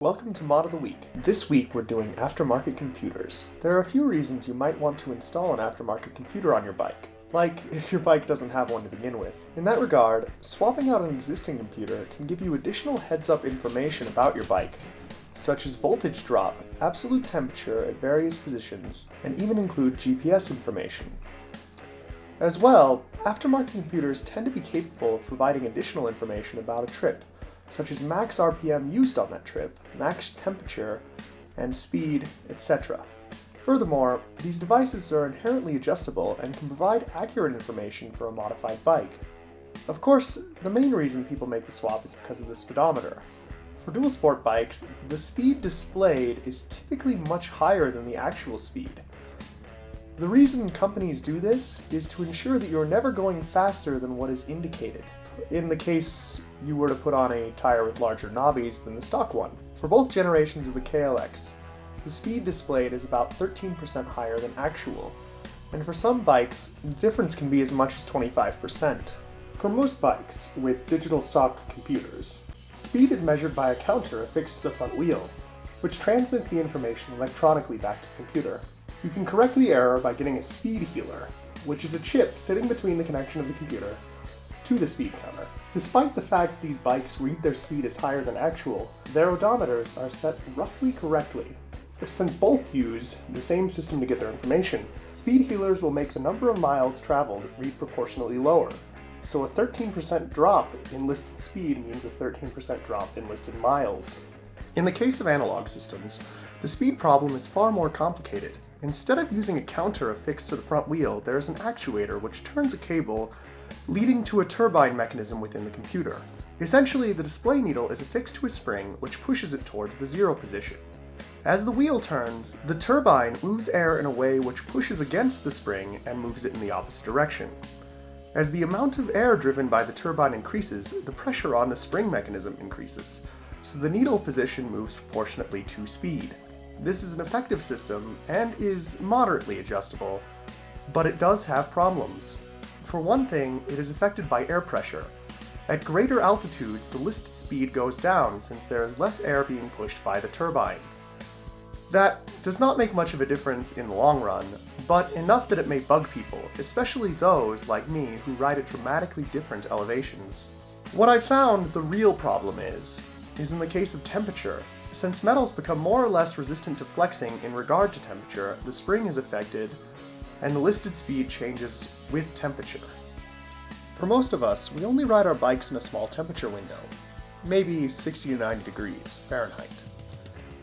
Welcome to Mod of the Week. This week we're doing aftermarket computers. There are a few reasons you might want to install an aftermarket computer on your bike, like if your bike doesn't have one to begin with. In that regard, swapping out an existing computer can give you additional heads-up information about your bike, such as voltage drop, absolute temperature at various positions, and even include GPS information. As well, aftermarket computers tend to be capable of providing additional information about a trip, such as max RPM used on that trip, max temperature, and speed, etc. Furthermore, these devices are inherently adjustable and can provide accurate information for a modified bike. Of course, the main reason people make the swap is because of the speedometer. For dual sport bikes, the speed displayed is typically much higher than the actual speed. The reason companies do this is to ensure that you're never going faster than what is indicated, in the case you were to put on a tire with larger knobbies than the stock one. For both generations of the KLX, the speed displayed is about 13% higher than actual, and for some bikes, the difference can be as much as 25%. For most bikes with digital stock computers, speed is measured by a counter affixed to the front wheel, which transmits the information electronically back to the computer. You can correct the error by getting a speed healer, which is a chip sitting between the connection of the computer to the speed counter. Despite the fact these bikes read their speed as higher than actual, their odometers are set roughly correctly. Since both use the same system to get their information, speed healers will make the number of miles traveled read proportionally lower. So a 13% drop in listed speed means a 13% drop in listed miles. In the case of analog systems, the speed problem is far more complicated. Instead of using a counter affixed to the front wheel, there is an actuator which turns a cable leading to a turbine mechanism within the computer. Essentially, the display needle is affixed to a spring which pushes it towards the zero position. As the wheel turns, the turbine moves air in a way which pushes against the spring and moves it in the opposite direction. As the amount of air driven by the turbine increases, the pressure on the spring mechanism increases, so the needle position moves proportionately to speed. This is an effective system and is moderately adjustable, but it does have problems. For one thing, it is affected by air pressure. At greater altitudes, the listed speed goes down since there is less air being pushed by the turbine. That does not make much of a difference in the long run, but enough that it may bug people, especially those, like me, who ride at dramatically different elevations. What I found the real problem is in the case of temperature. Since metals become more or less resistant to flexing in regard to temperature, the spring is affected, and the listed speed changes with temperature. For most of us, we only ride our bikes in a small temperature window, maybe 60 to 90 degrees Fahrenheit.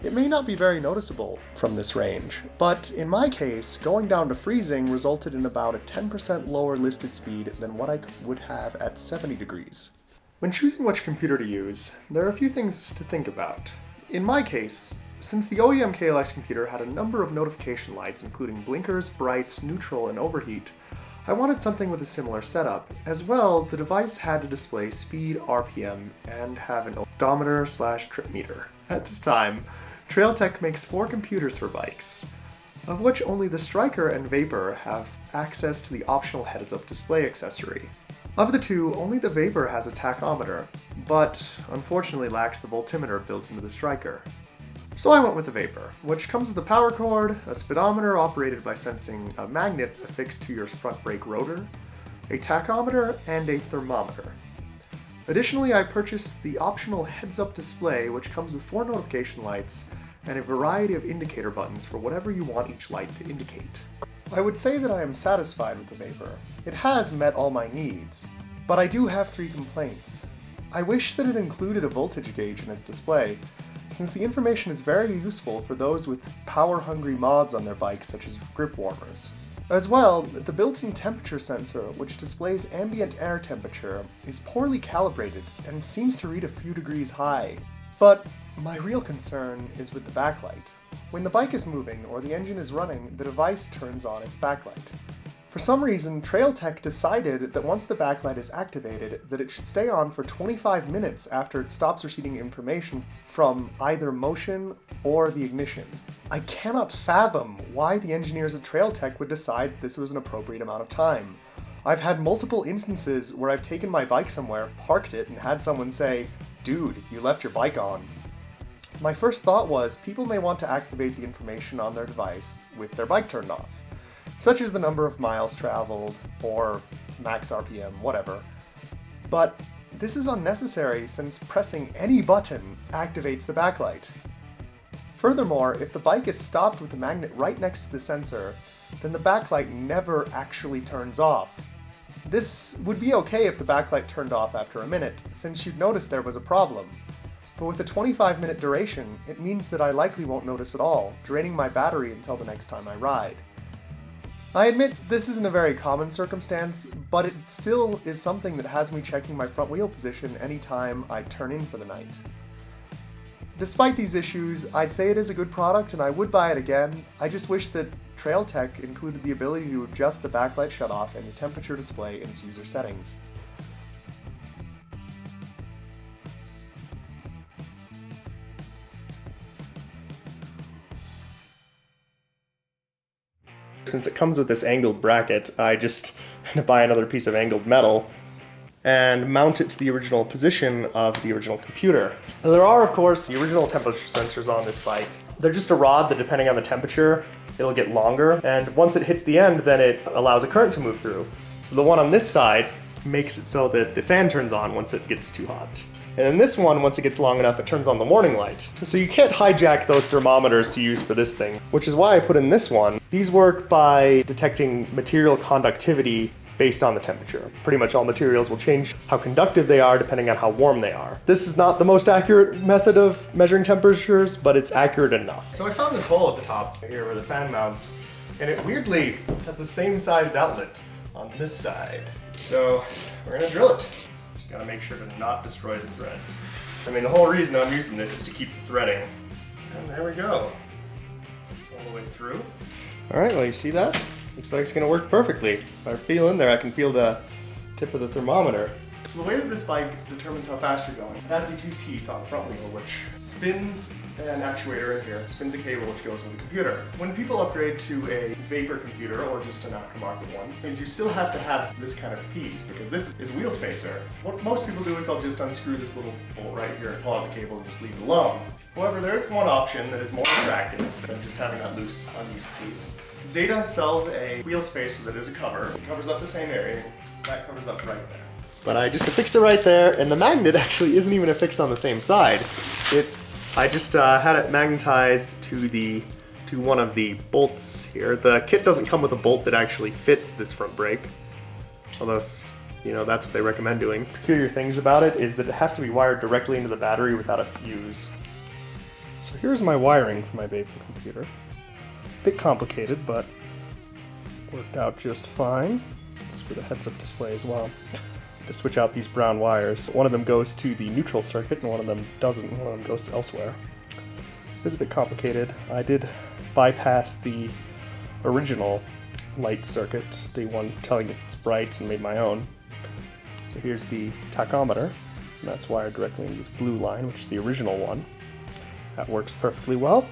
It may not be very noticeable from this range, but in my case, going down to freezing resulted in about a 10% lower listed speed than what I would have at 70 degrees. When choosing which computer to use, there are a few things to think about. In my case, since the OEM KLX computer had a number of notification lights including blinkers, brights, neutral, and overheat, I wanted something with a similar setup. As well, the device had to display speed, RPM, and have an odometer/trip meter. At this time, Trailtech makes 4 computers for bikes, of which only the Striker and Vapor have access to the optional heads-up display accessory. Of the two, only the Vapor has a tachometer, but unfortunately lacks the voltimeter built into the Striker. So I went with the Vapor, which comes with a power cord, a speedometer operated by sensing a magnet affixed to your front brake rotor, a tachometer, and a thermometer. Additionally, I purchased the optional heads-up display, which comes with 4 notification lights and a variety of indicator buttons for whatever you want each light to indicate. I would say that I am satisfied with the Vapor. It has met all my needs, but I do have 3 complaints. I wish that it included a voltage gauge in its display, since the information is very useful for those with power-hungry mods on their bikes such as grip warmers. As well, the built-in temperature sensor, which displays ambient air temperature, is poorly calibrated and seems to read a few degrees high. But my real concern is with the backlight. When the bike is moving or the engine is running, the device turns on its backlight. For some reason, Trailtech decided that once the backlight is activated, that it should stay on for 25 minutes after it stops receiving information from either motion or the ignition. I cannot fathom why the engineers at Trailtech would decide this was an appropriate amount of time. I've had multiple instances where I've taken my bike somewhere, parked it, and had someone say, "Dude, you left your bike on." My first thought was people may want to activate the information on their device with their bike turned off, such as the number of miles traveled or max RPM, whatever. But this is unnecessary since pressing any button activates the backlight. Furthermore, if the bike is stopped with a magnet right next to the sensor, then the backlight never actually turns off. This would be okay if the backlight turned off after a minute, since you'd notice there was a problem. But with a 25-minute duration, it means that I likely won't notice at all, draining my battery until the next time I ride. I admit this isn't a very common circumstance, but it still is something that has me checking my front wheel position anytime I turn in for the night. Despite these issues, I'd say it is a good product and I would buy it again. I just wish that Trailtech included the ability to adjust the backlight shutoff and the temperature display in its user settings. Since it comes with this angled bracket, I just had to buy another piece of angled metal and mount it to the original position of the original computer. Now, there are, of course, the original temperature sensors on this bike. They're just a rod that, depending on the temperature, it'll get longer, and once it hits the end, then it allows a current to move through. So the one on this side makes it so that the fan turns on once it gets too hot. And then this one, once it gets long enough, it turns on the warning light. So you can't hijack those thermometers to use for this thing, which is why I put in this one. These work by detecting material conductivity based on the temperature. Pretty much all materials will change how conductive they are depending on how warm they are. This is not the most accurate method of measuring temperatures, but it's accurate enough. So I found this hole at the top here where the fan mounts, and it weirdly has the same sized outlet on this side. So we're gonna drill it. Just gotta make sure to not destroy the threads. I mean, the whole reason I'm using this is to keep the threading. And there we go. It's all the way through. All right, well, you see that? Looks like it's gonna work perfectly. If I feel in there, I can feel the tip of the thermometer. So the way that this bike determines how fast you're going, it has the two teeth on the front wheel, which spins an actuator in here, spins a cable which goes to the computer. When people upgrade to a vapor computer or just an aftermarket one, is you still have to have this kind of piece because this is wheel spacer. What most people do is they'll just unscrew this little bolt right here and pull out the cable and just leave it alone. However, there's one option that is more attractive than just having that loose, unused piece. Zeta sells a wheel spacer that is a cover. It covers up the same area, so that covers up right there. But I just affixed it right there, and the magnet actually isn't even affixed on the same side. I just had it magnetized to one of the bolts here. The kit doesn't come with a bolt that actually fits this front brake, although, you know, that's what they recommend doing. Peculiar things about it is that it has to be wired directly into the battery without a fuse. So here's my wiring for my vapor computer. Bit complicated, but worked out just fine. It's for the heads-up display as well. To switch out these brown wires. One of them goes to the neutral circuit and one of them doesn't, and one of them goes elsewhere. It's a bit complicated. I did bypass the original light circuit, the one telling it it's bright, and made my own. So here's the tachometer, and that's wired directly into this blue line, which is the original one. That works perfectly well.